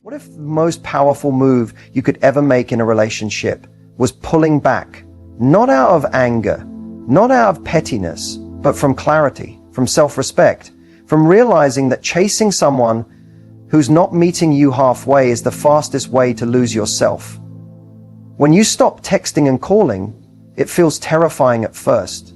What if the most powerful move you could ever make in a relationship was pulling back, not out of anger, not out of pettiness, but from clarity, from self-respect, from realizing that chasing someone who's not meeting you halfway is the fastest way to lose yourself. When you stop texting and calling, it feels terrifying at first.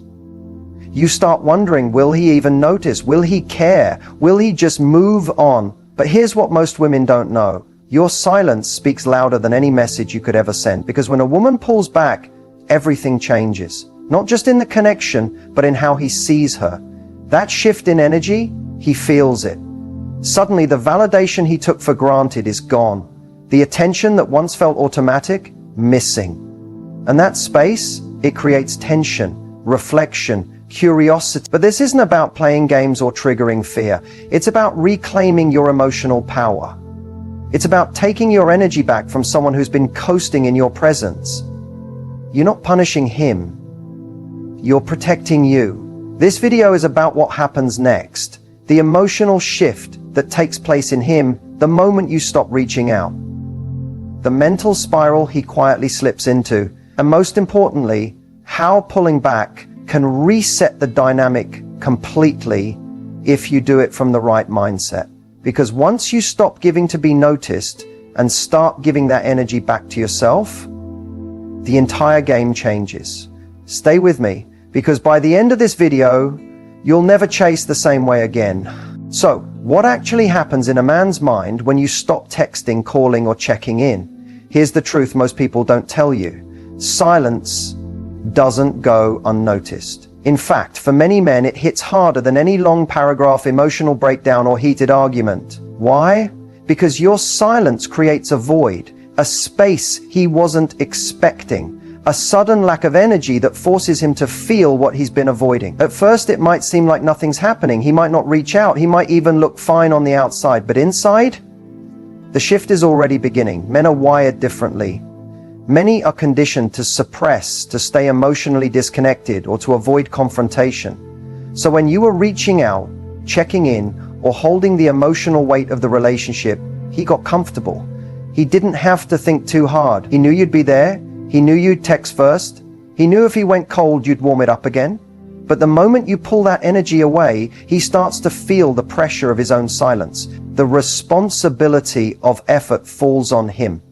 You start wondering, will he even notice? Will he care? Will he just move on? But here's what most women don't know. Your silence speaks louder than any message you could ever send, because when a woman pulls back, everything changes. Not just in the connection, but in how he sees her. That shift in energy, he feels it. Suddenly, the validation he took for granted is gone. The attention that once felt automatic, missing. And that space, it creates tension, reflection, curiosity. But this isn't about playing games or triggering fear. It's about reclaiming your emotional power. It's about taking your energy back from someone who's been coasting in your presence. You're not punishing him. You're protecting you. This video is about what happens next. The emotional shift that takes place in him the moment you stop reaching out. The mental spiral he quietly slips into. And most importantly, how pulling back can reset the dynamic completely if you do it from the right mindset. Because once you stop giving to be noticed and start giving that energy back to yourself, the entire game changes. Stay with me, because by the end of this video, you'll never chase the same way again. So, what actually happens in a man's mind when you stop texting, calling, or checking in? Here's the truth most people don't tell you. Silence doesn't go unnoticed. In fact, for many men, it hits harder than any long paragraph, emotional breakdown, or heated argument. Why? Because your silence creates a void, a space he wasn't expecting, a sudden lack of energy that forces him to feel what he's been avoiding. At first, it might seem like nothing's happening. He might not reach out. He might even look fine on the outside, but inside, the shift is already beginning. Men are wired differently. Many are conditioned to suppress, to stay emotionally disconnected, or to avoid confrontation. So when you were reaching out, checking in, or holding the emotional weight of the relationship, he got comfortable. He didn't have to think too hard. He knew you'd be there. He knew you'd text first. He knew if he went cold, you'd warm it up again. But the moment you pull that energy away, he starts to feel the pressure of his own silence. The responsibility of effort falls on him.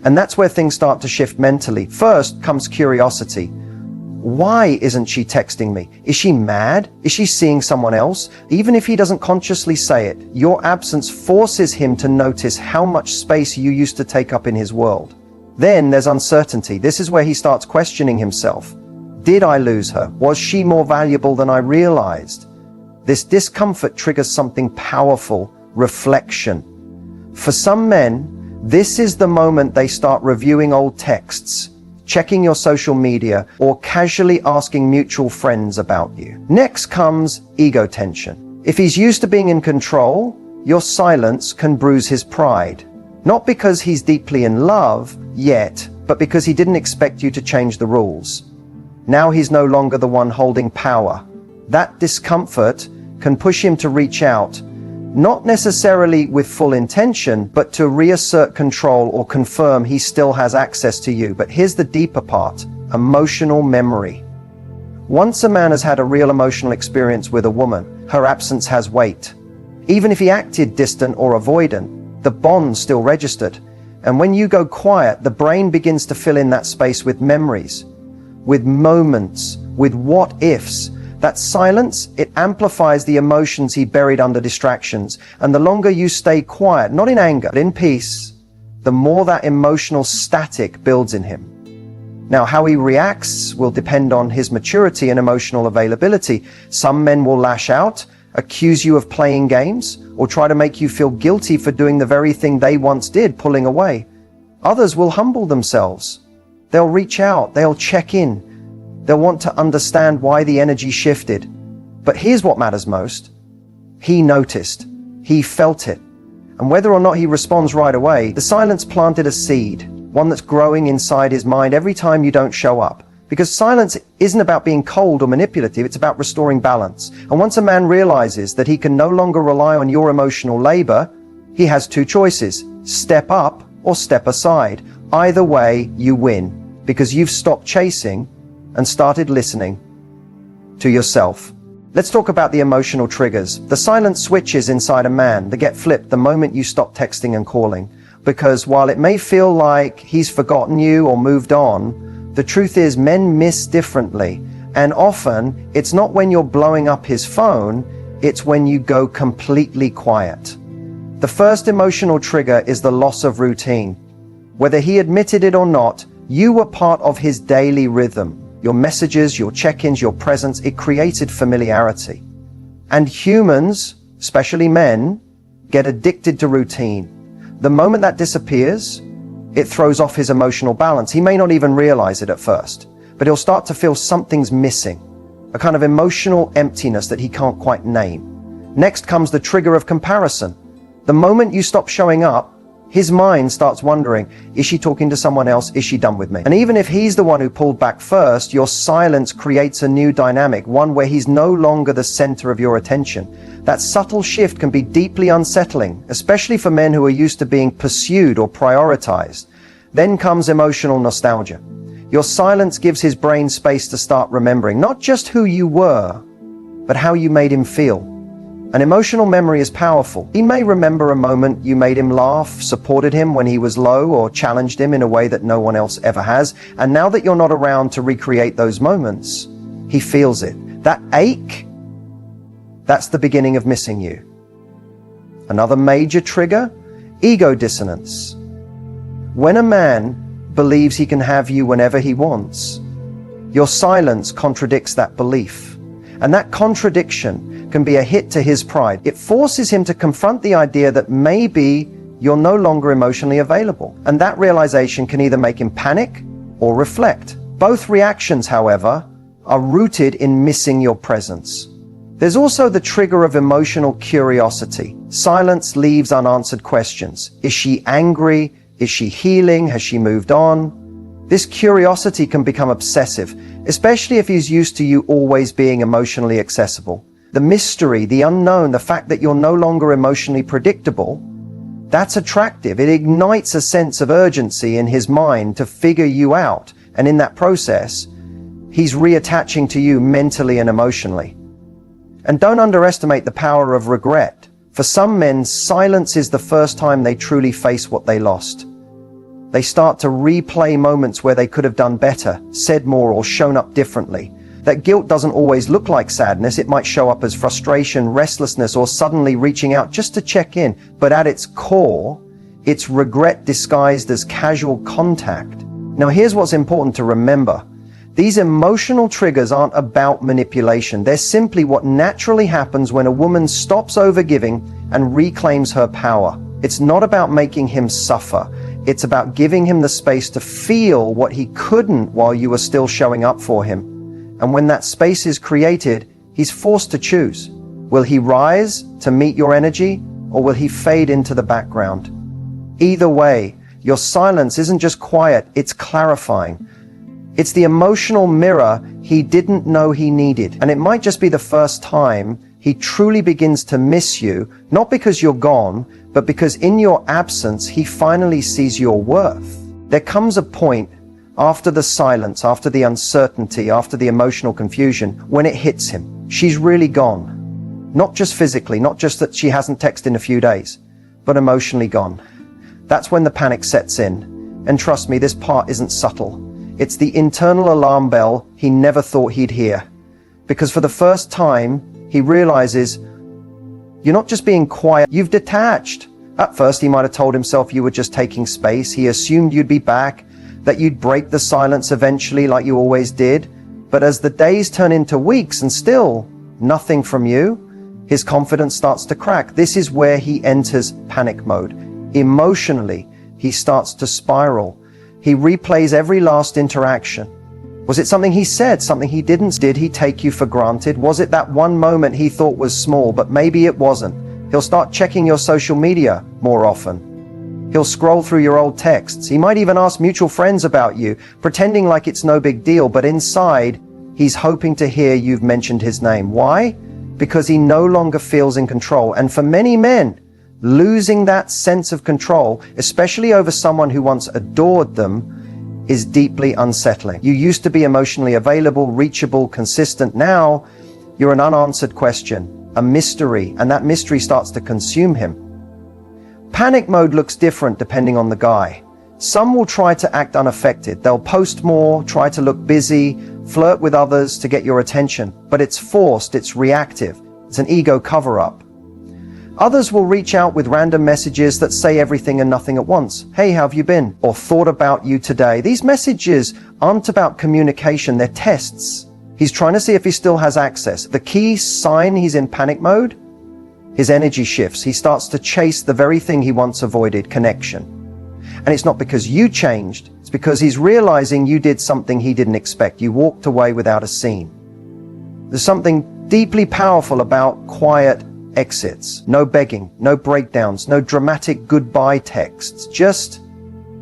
And that's where things start to shift mentally. First comes curiosity. Why isn't she texting me? Is she mad? Is she seeing someone else? Even if he doesn't consciously say it, your absence forces him to notice how much space you used to take up in his world. Then there's uncertainty. This is where he starts questioning himself. Did I lose her? Was she more valuable than I realized? This discomfort triggers something powerful, reflection. For some men, this is the moment they start reviewing old texts, checking your social media, or casually asking mutual friends about you. Next comes ego tension. If he's used to being in control, your silence can bruise his pride. Not because he's deeply in love yet, but because he didn't expect you to change the rules. Now he's no longer the one holding power. That discomfort can push him to reach out, not necessarily with full intention, but to reassert control or confirm he still has access to you. But here's the deeper part: emotional memory. Once a man has had a real emotional experience with a woman, her absence has weight. Even if he acted distant or avoidant, the bond's still registered. And when you go quiet, the brain begins to fill in that space with memories, with moments, with what-ifs. That silence, it amplifies the emotions he buried under distractions. And the longer you stay quiet, not in anger, but in peace, the more that emotional static builds in him. Now, how he reacts will depend on his maturity and emotional availability. Some men will lash out, accuse you of playing games, or try to make you feel guilty for doing the very thing they once did, pulling away. Others will humble themselves. They'll reach out, they'll check in. They'll want to understand why the energy shifted. But here's what matters most. He noticed. He felt it. And whether or not he responds right away, the silence planted a seed, one that's growing inside his mind every time you don't show up. Because silence isn't about being cold or manipulative, it's about restoring balance. And once a man realizes that he can no longer rely on your emotional labor, He has two choices: step up or step aside. Either way, you win, because you've stopped chasing and started listening to yourself. Let's talk about the emotional triggers. The silent switches inside a man that get flipped the moment you stop texting and calling. Because while it may feel like he's forgotten you or moved on, the truth is men miss differently. And often, it's not when you're blowing up his phone, it's when you go completely quiet. The first emotional trigger is the loss of routine. Whether he admitted it or not, you were part of his daily rhythm. Your messages, your check-ins, your presence, it created familiarity. And humans, especially men, get addicted to routine. The moment that disappears, it throws off his emotional balance. He may not even realize it at first, but he'll start to feel something's missing, a kind of emotional emptiness that he can't quite name. Next comes the trigger of comparison. The moment you stop showing up, his mind starts wondering, is she talking to someone else? Is she done with me? And even if he's the one who pulled back first, your silence creates a new dynamic, one where he's no longer the center of your attention. That subtle shift can be deeply unsettling, especially for men who are used to being pursued or prioritized. Then comes emotional nostalgia. Your silence gives his brain space to start remembering, not just who you were, but how you made him feel. An emotional memory is powerful. He may remember a moment you made him laugh, supported him when he was low, or challenged him in a way that no one else ever has. And now that you're not around to recreate those moments, he feels it. That ache, that's the beginning of missing you. Another major trigger, ego dissonance. When a man believes he can have you whenever he wants, your silence contradicts that belief. And that contradiction can be a hit to his pride. It forces him to confront the idea that maybe you're no longer emotionally available. And that realization can either make him panic or reflect. Both reactions, however, are rooted in missing your presence. There's also the trigger of emotional curiosity. Silence leaves unanswered questions. Is she angry? Is she healing? Has she moved on? This curiosity can become obsessive, especially if he's used to you always being emotionally accessible. The mystery, the unknown, the fact that you're no longer emotionally predictable, that's attractive. It ignites a sense of urgency in his mind to figure you out. And in that process, he's reattaching to you mentally and emotionally. And don't underestimate the power of regret. For some men, silence is the first time they truly face what they lost. They start to replay moments where they could have done better, said more, or shown up differently. That guilt doesn't always look like sadness. It might show up as frustration, restlessness, or suddenly reaching out just to check in. But at its core, it's regret disguised as casual contact. Now, here's what's important to remember. These emotional triggers aren't about manipulation. They're simply what naturally happens when a woman stops overgiving and reclaims her power. It's not about making him suffer. It's about giving him the space to feel what he couldn't while you were still showing up for him. And when that space is created, he's forced to choose. Will he rise to meet your energy, or will he fade into the background? Either way, your silence isn't just quiet, it's clarifying. It's the emotional mirror he didn't know he needed. And it might just be the first time he truly begins to miss you, not because you're gone, but because in your absence, he finally sees your worth. There comes a point after the silence, after the uncertainty, after the emotional confusion, when it hits him. She's really gone. Not just physically, not just that she hasn't texted in a few days, but emotionally gone. That's when the panic sets in. And trust me, this part isn't subtle. It's the internal alarm bell he never thought he'd hear. Because for the first time, he realizes you're not just being quiet, you've detached. At first, he might have told himself you were just taking space. He assumed you'd be back, that you'd break the silence eventually like you always did. But as the days turn into weeks and still nothing from you, his confidence starts to crack. This is where he enters panic mode. Emotionally, he starts to spiral. He replays every last interaction. Was it something he said, something he didn't? Did he take you for granted? Was it that one moment he thought was small, but maybe it wasn't? He'll start checking your social media more often. He'll scroll through your old texts. He might even ask mutual friends about you, pretending like it's no big deal, but inside, he's hoping to hear you've mentioned his name. Why? Because he no longer feels in control. And for many men, Losing that sense of control, especially over someone who once adored them, is deeply unsettling. You used to be emotionally available, reachable, consistent. Now, you're an unanswered question, a mystery, and that mystery starts to consume him. Panic mode looks different depending on the guy. Some will try to act unaffected. They'll post more, try to look busy, flirt with others to get your attention. But it's forced, it's reactive. It's an ego cover-up. Others will reach out with random messages that say everything and nothing at once. Hey, how have you been? Or thought about you today. These messages aren't about communication, they're tests. He's trying to see if he still has access. The key sign he's in panic mode, his energy shifts. He starts to chase the very thing he once avoided, connection. And it's not because you changed, it's because he's realizing you did something he didn't expect. You walked away without a scene. There's something deeply powerful about quiet exits. No begging, no breakdowns, no dramatic goodbye texts, just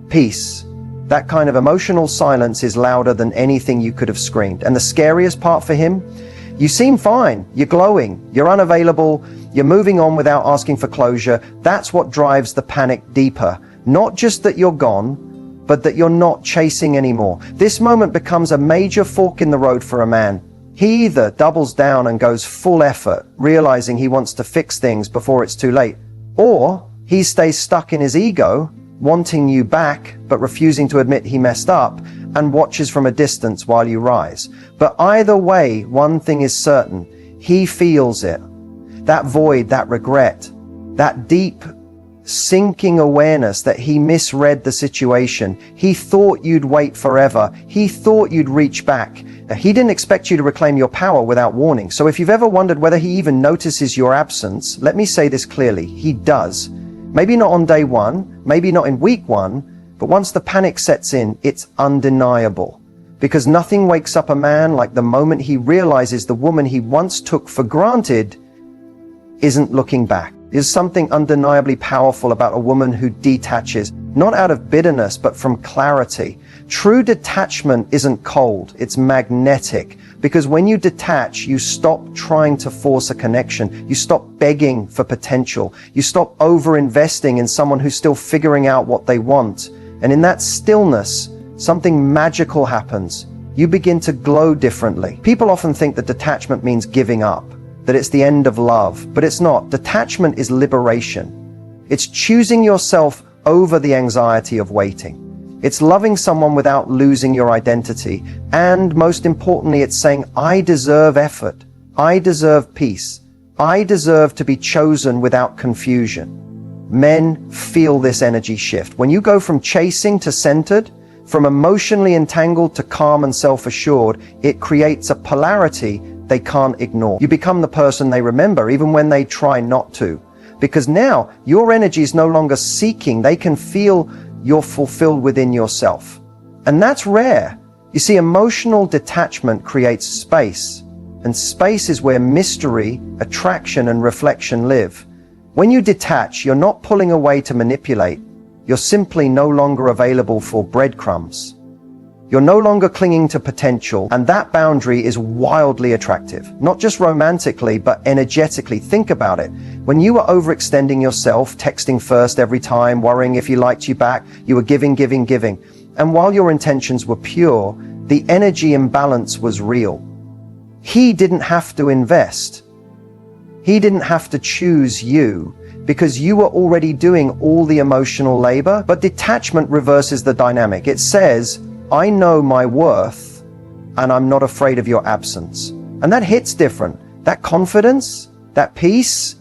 peace. That kind of emotional silence is louder than anything you could have screamed. And the scariest part for him, you seem fine, you're glowing, you're unavailable, you're moving on without asking for closure. That's what drives the panic deeper. Not just that you're gone, but that you're not chasing anymore. This moment becomes a major fork in the road for a man. He either doubles down and goes full effort, realizing he wants to fix things before it's too late, or he stays stuck in his ego, wanting you back, but refusing to admit he messed up, and watches from a distance while you rise. But either way, one thing is certain. He feels it. That void, that regret, that deep, sinking awareness that he misread the situation. He thought you'd wait forever. He thought you'd reach back. He didn't expect you to reclaim your power without warning. So if you've ever wondered whether he even notices your absence, let me say this clearly. He does. Maybe not on day one, maybe not in week one, but once the panic sets in, it's undeniable. Because nothing wakes up a man like the moment he realizes the woman he once took for granted isn't looking back. There's something undeniably powerful about a woman who detaches, not out of bitterness, but from clarity. True detachment isn't cold, it's magnetic. Because when you detach, you stop trying to force a connection. You stop begging for potential. You stop over-investing in someone who's still figuring out what they want. And in that stillness, something magical happens. You begin to glow differently. People often think that detachment means giving up, that it's the end of love, but it's not. Detachment is liberation. It's choosing yourself over the anxiety of waiting. It's loving someone without losing your identity. And most importantly, it's saying, I deserve effort. I deserve peace. I deserve to be chosen without confusion. Men feel this energy shift. When you go from chasing to centered, from emotionally entangled to calm and self-assured, it creates a polarity they can't ignore. You become the person they remember, even when they try not to. Because now, your energy is no longer seeking. They can feel you're fulfilled within yourself. And that's rare. You see, emotional detachment creates space. And space is where mystery, attraction, and reflection live. When you detach, you're not pulling away to manipulate. You're simply no longer available for breadcrumbs. You're no longer clinging to potential, and that boundary is wildly attractive. Not just romantically, but energetically. Think about it. When you were overextending yourself, texting first every time, worrying if he liked you back, you were giving. And while your intentions were pure, the energy imbalance was real. He didn't have to invest. He didn't have to choose you, because you were already doing all the emotional labor. But detachment reverses the dynamic. It says, I know my worth, and I'm not afraid of your absence. And that hits different. That confidence, that peace,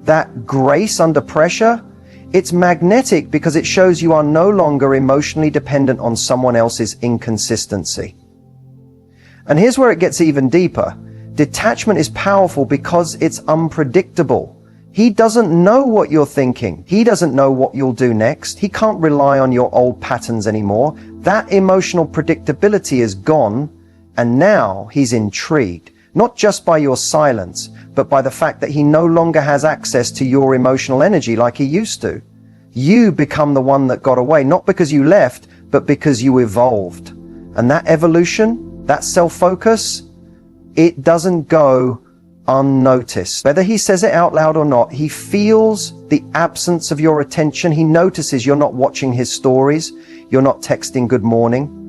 that grace under pressure, it's magnetic because it shows you are no longer emotionally dependent on someone else's inconsistency. And here's where it gets even deeper. Detachment is powerful because it's unpredictable. He doesn't know what you're thinking. He doesn't know what you'll do next. He can't rely on your old patterns anymore. That emotional predictability is gone, and now he's intrigued, not just by your silence, but by the fact that he no longer has access to your emotional energy like he used to. You become the one that got away, not because you left, but because you evolved. And that evolution, that self-focus, it doesn't go unnoticed. Whether he says it out loud or not, he feels the absence of your attention. He notices you're not watching his stories. You're not texting good morning.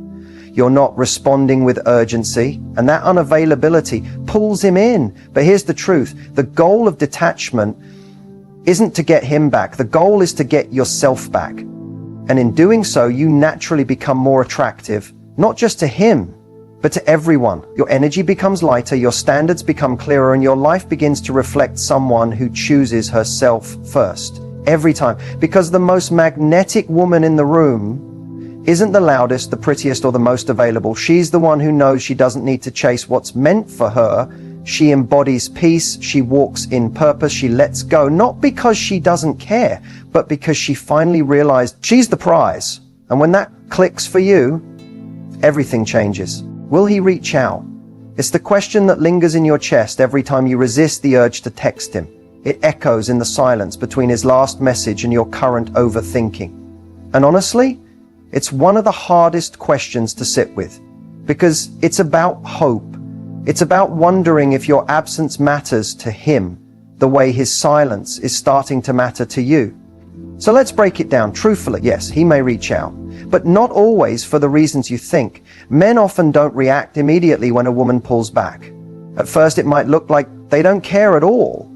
You're not responding with urgency. And that unavailability pulls him in. But here's the truth. The goal of detachment isn't to get him back. The goal is to get yourself back. And in doing so, you naturally become more attractive, not just to him, but to everyone. Your energy becomes lighter, your standards become clearer, and your life begins to reflect someone who chooses herself first. Every time. Because the most magnetic woman in the room isn't the loudest, the prettiest, or the most available. She's the one who knows she doesn't need to chase what's meant for her. She embodies peace. She walks in purpose. She lets go, not because she doesn't care, but because she finally realized she's the prize. And when that clicks for you, everything changes. Will he reach out? It's the question that lingers in your chest every time you resist the urge to text him. It echoes in the silence between his last message and your current overthinking. And honestly, it's one of the hardest questions to sit with, because it's about hope. It's about wondering if your absence matters to him the way his silence is starting to matter to you. So let's break it down truthfully. Yes, he may reach out, but not always for the reasons you think. Men often don't react immediately when a woman pulls back. At first, it might look like they don't care at all.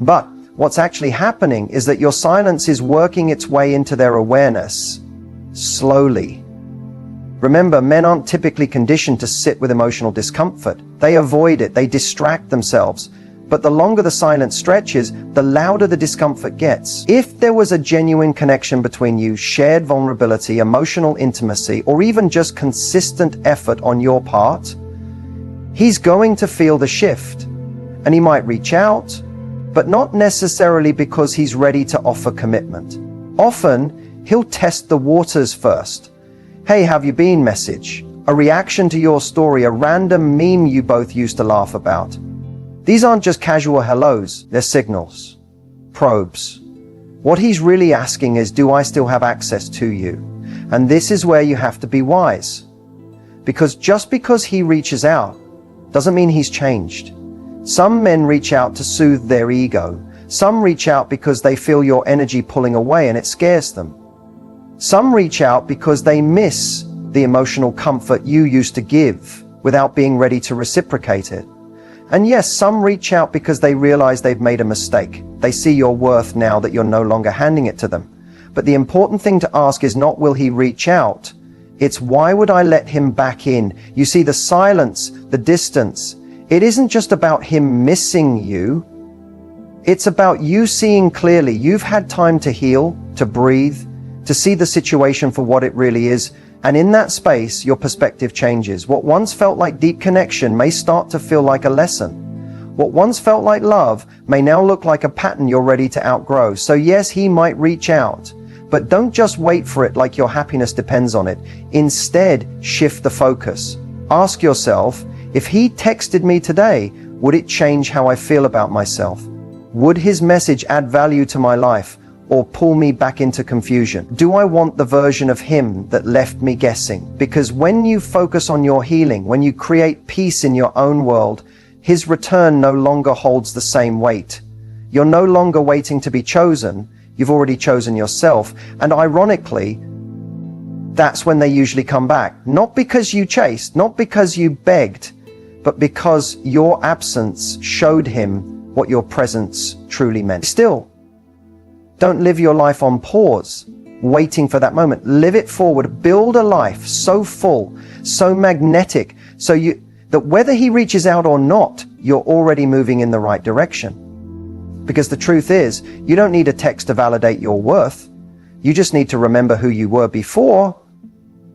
But what's actually happening is that your silence is working its way into their awareness slowly. Remember, men aren't typically conditioned to sit with emotional discomfort. They avoid it, they distract themselves. But the longer the silence stretches, the louder the discomfort gets. If there was a genuine connection between you, shared vulnerability, emotional intimacy, or even just consistent effort on your part, he's going to feel the shift. And he might reach out, but not necessarily because he's ready to offer commitment. Often, he'll test the waters first. Hey, have you been message? A reaction to your story, a random meme you both used to laugh about. These aren't just casual hellos, they're signals, probes. What he's really asking is, do I still have access to you? And this is where you have to be wise. Because just because he reaches out doesn't mean he's changed. Some men reach out to soothe their ego. Some reach out because they feel your energy pulling away and it scares them. Some reach out because they miss the emotional comfort you used to give without being ready to reciprocate it. And yes, some reach out because they realize they've made a mistake. They see your worth now that you're no longer handing it to them. But the important thing to ask is not, will he reach out? It's, why would I let him back in? You see, the silence, the distance, it isn't just about him missing you. It's about you seeing clearly. You've had time to heal, to breathe, to see the situation for what it really is. And in that space, your perspective changes. What once felt like deep connection may start to feel like a lesson. What once felt like love may now look like a pattern you're ready to outgrow. So yes, he might reach out, but don't just wait for it like your happiness depends on it. Instead, shift the focus. Ask yourself, if he texted me today, would it change how I feel about myself? Would his message add value to my life? Or pull me back into confusion? Do I want the version of him that left me guessing? Because when you focus on your healing, when you create peace in your own world, his return no longer holds the same weight. You're no longer waiting to be chosen. You've already chosen yourself. And ironically, that's when they usually come back. Not because you chased, not because you begged, but because your absence showed him what your presence truly meant. Still, don't live your life on pause, waiting for that moment. Live it forward. Build a life so full, so magnetic, that whether he reaches out or not, you're already moving in the right direction. Because the truth is, you don't need a text to validate your worth. You just need to remember who you were before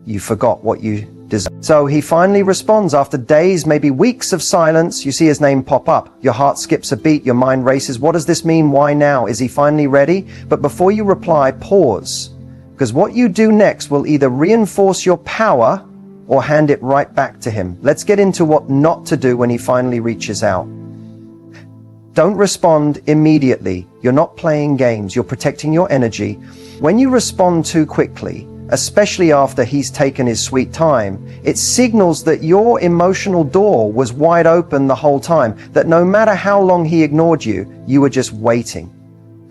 you forgot what you deserve. So he finally responds after days, maybe weeks of silence. You see his name pop up. Your heart skips a beat. Your mind races. What does this mean? Why now? Is he finally ready? But before you reply, pause. Because what you do next will either reinforce your power or hand it right back to him. Let's get into what not to do when he finally reaches out. Don't respond immediately. You're not playing games. You're protecting your energy. When you respond too quickly, especially after he's taken his sweet time, it signals that your emotional door was wide open the whole time, that no matter how long he ignored you, you were just waiting.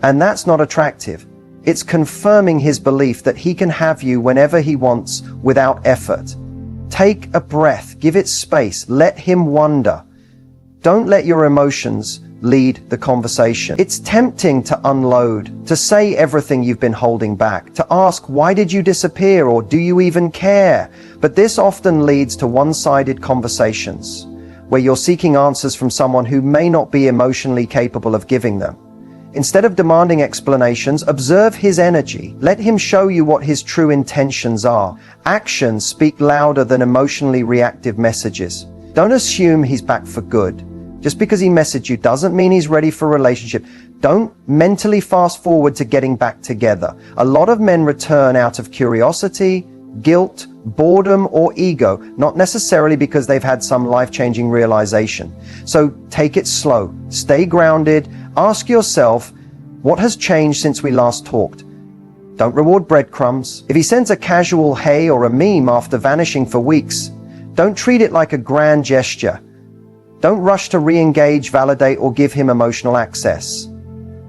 And that's not attractive. It's confirming his belief that he can have you whenever he wants without effort. Take a breath, give it space, let him wonder. Don't let your emotions lead the conversation. It's tempting to unload, to say everything you've been holding back, to ask, why did you disappear, or do you even care? But this often leads to one-sided conversations, where you're seeking answers from someone who may not be emotionally capable of giving them. Instead of demanding explanations, observe his energy. Let him show you what his true intentions are. Actions speak louder than emotionally reactive messages. Don't assume he's back for good. Just because he messaged you doesn't mean he's ready for a relationship. Don't mentally fast forward to getting back together. A lot of men return out of curiosity, guilt, boredom, or ego, not necessarily because they've had some life-changing realization. So take it slow, stay grounded, ask yourself, what has changed since we last talked? Don't reward breadcrumbs. If he sends a casual hey or a meme after vanishing for weeks, don't treat it like a grand gesture. Don't rush to re-engage, validate, or give him emotional access.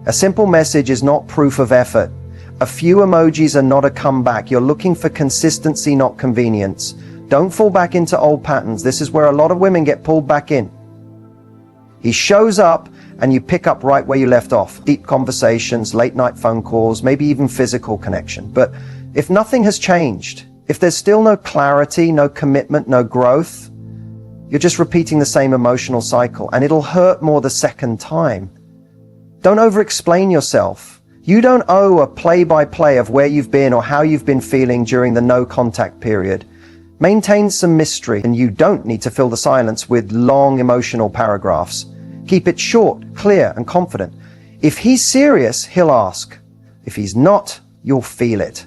A simple message is not proof of effort. A few emojis are not a comeback. You're looking for consistency, not convenience. Don't fall back into old patterns. This is where a lot of women get pulled back in. He shows up and you pick up right where you left off. Deep conversations, late night phone calls, maybe even physical connection. But if nothing has changed, if there's still no clarity, no commitment, no growth, you're just repeating the same emotional cycle, and it'll hurt more the second time. Don't over-explain yourself. You don't owe a play-by-play of where you've been or how you've been feeling during the no-contact period. Maintain some mystery, and you don't need to fill the silence with long emotional paragraphs. Keep it short, clear, and confident. If he's serious, he'll ask. If he's not, you'll feel it.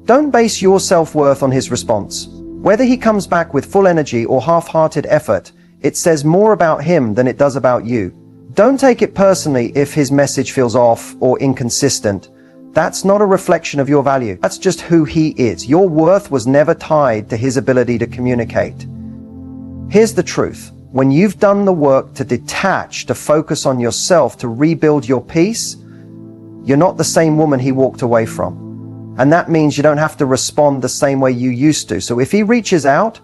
Don't base your self-worth on his response. Whether he comes back with full energy or half-hearted effort, it says more about him than it does about you. Don't take it personally if his message feels off or inconsistent. That's not a reflection of your value. That's just who he is. Your worth was never tied to his ability to communicate. Here's the truth. When you've done the work to detach, to focus on yourself, to rebuild your peace, you're not the same woman he walked away from. And that means you don't have to respond the same way you used to. So if he reaches out,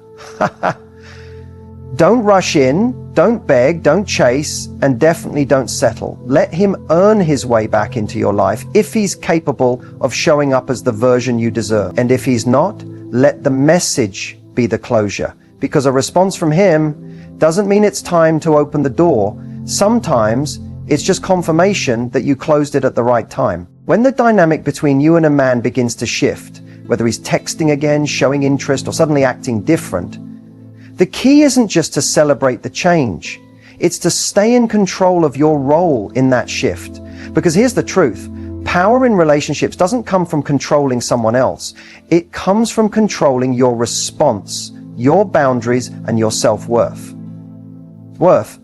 don't rush in, don't beg, don't chase, and definitely don't settle. Let him earn his way back into your life if he's capable of showing up as the version you deserve. And if he's not, let the message be the closure. Because a response from him doesn't mean it's time to open the door. Sometimes it's just confirmation that you closed it at the right time. When the dynamic between you and a man begins to shift, whether he's texting again, showing interest, or suddenly acting different, the key isn't just to celebrate the change. It's to stay in control of your role in that shift. Because here's the truth. Power in relationships doesn't come from controlling someone else. It comes from controlling your response, your boundaries, and your self-worth.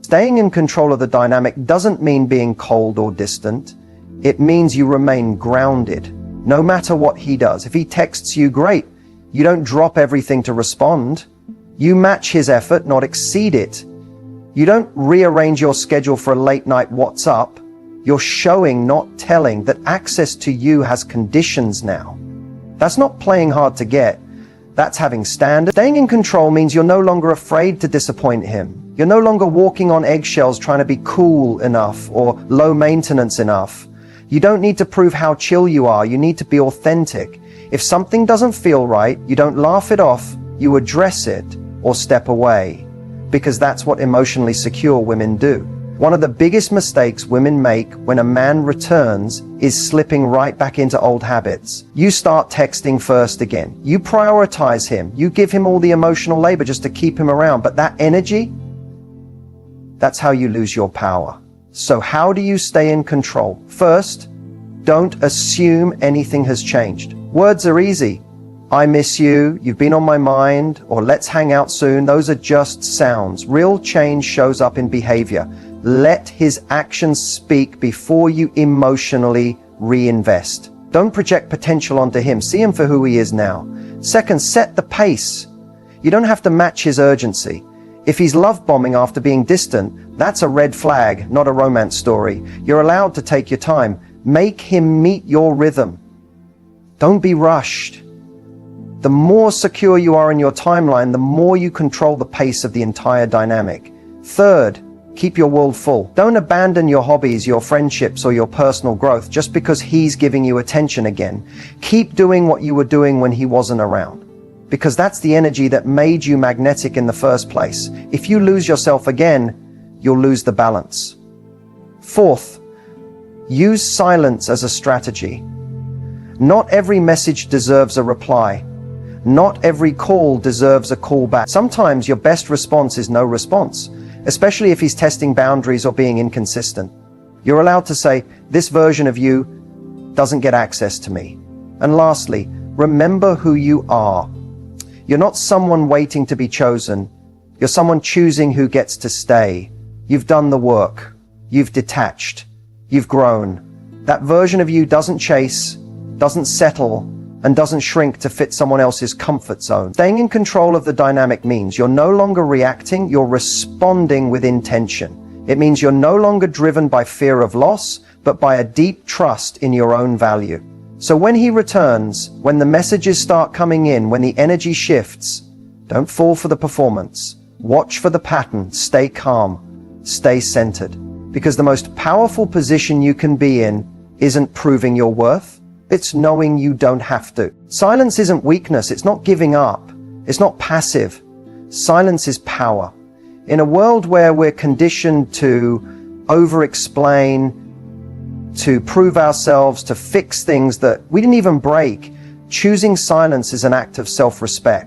Staying in control of the dynamic doesn't mean being cold or distant. It means you remain grounded, no matter what he does. If he texts you, great. You don't drop everything to respond. You match his effort, not exceed it. You don't rearrange your schedule for a late night what's up. You're showing, not telling, that access to you has conditions now. That's not playing hard to get. That's having standards. Staying in control means you're no longer afraid to disappoint him. You're no longer walking on eggshells trying to be cool enough or low maintenance enough. You don't need to prove how chill you are. You need to be authentic. If something doesn't feel right, you don't laugh it off. You address it or step away, because that's what emotionally secure women do. One of the biggest mistakes women make when a man returns is slipping right back into old habits. You start texting first again. You prioritize him. You give him all the emotional labor just to keep him around. But that energy, that's how you lose your power. So how do you stay in control? First, don't assume anything has changed. Words are easy. I miss you, you've been on my mind, or let's hang out soon. Those are just sounds. Real change shows up in behavior. Let his actions speak before you emotionally reinvest. Don't project potential onto him. See him for who he is now. Second, set the pace. You don't have to match his urgency. If he's love bombing after being distant, that's a red flag, not a romance story. You're allowed to take your time. Make him meet your rhythm. Don't be rushed. The more secure you are in your timeline, the more you control the pace of the entire dynamic. Third, keep your world full. Don't abandon your hobbies, your friendships, or your personal growth just because he's giving you attention again. Keep doing what you were doing when he wasn't around, because that's the energy that made you magnetic in the first place. If you lose yourself again, you'll lose the balance. Fourth, use silence as a strategy. Not every message deserves a reply. Not every call deserves a call back. Sometimes your best response is no response, especially if he's testing boundaries or being inconsistent. You're allowed to say, this version of you doesn't get access to me. And lastly, remember who you are. You're not someone waiting to be chosen. You're someone choosing who gets to stay. You've done the work. You've detached. You've grown. That version of you doesn't chase, doesn't settle, and doesn't shrink to fit someone else's comfort zone. Staying in control of the dynamic means you're no longer reacting, you're responding with intention. It means you're no longer driven by fear of loss, but by a deep trust in your own value. So when he returns, when the messages start coming in, when the energy shifts, don't fall for the performance. Watch for the pattern. Stay calm. Stay centered. Because the most powerful position you can be in isn't proving your worth. It's knowing you don't have to. Silence isn't weakness. It's not giving up. It's not passive. Silence is power. In a world where we're conditioned to over-explain, to prove ourselves, to fix things that we didn't even break, choosing silence is an act of self-respect.